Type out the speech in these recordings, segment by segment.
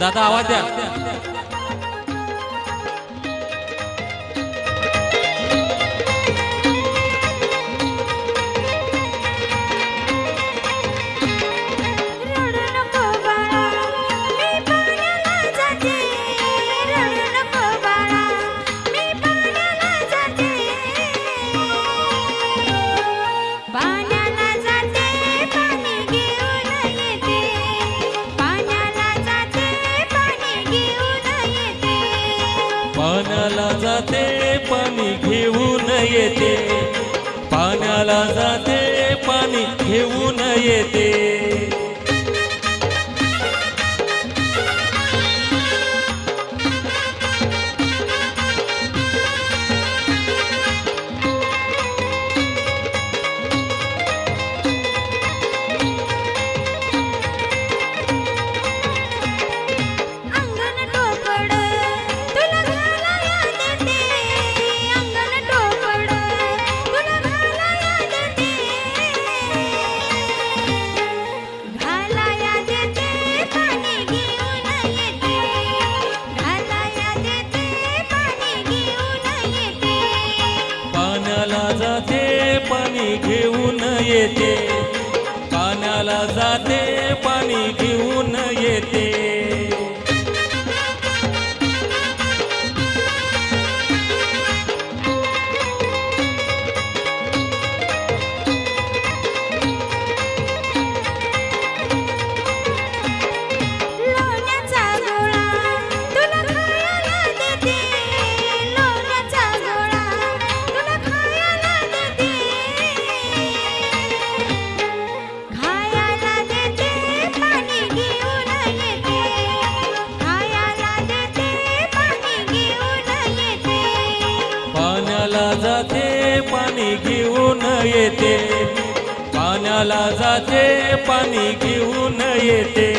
दादा आवाज द्या। पाण्याला जाते पाणी घेऊन येते, पाण्याला जाते पाणी घेऊन येते। जाते पाणी घेऊन येते, पाण्याला जाते पाणी घेऊन येते। पाण्याला जाते पाणी घेऊन येते, पाण्याला जाते पाणी घेऊन येते।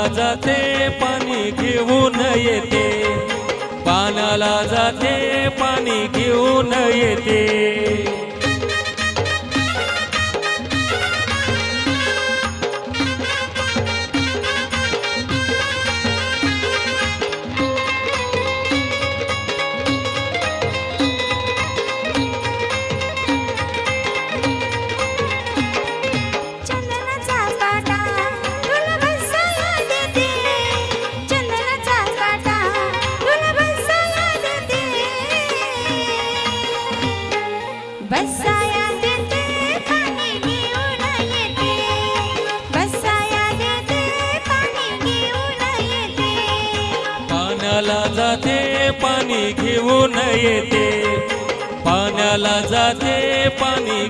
जाते पाणी घेऊन येते, पाण्याला जाते पाणी घेऊन येते। बसाया देते पाणी घेऊन येते, बसाया देते पाणी घेऊन येते। पाण्याला जाते पाणी घेऊन येते, पाण्याला जाते पाणी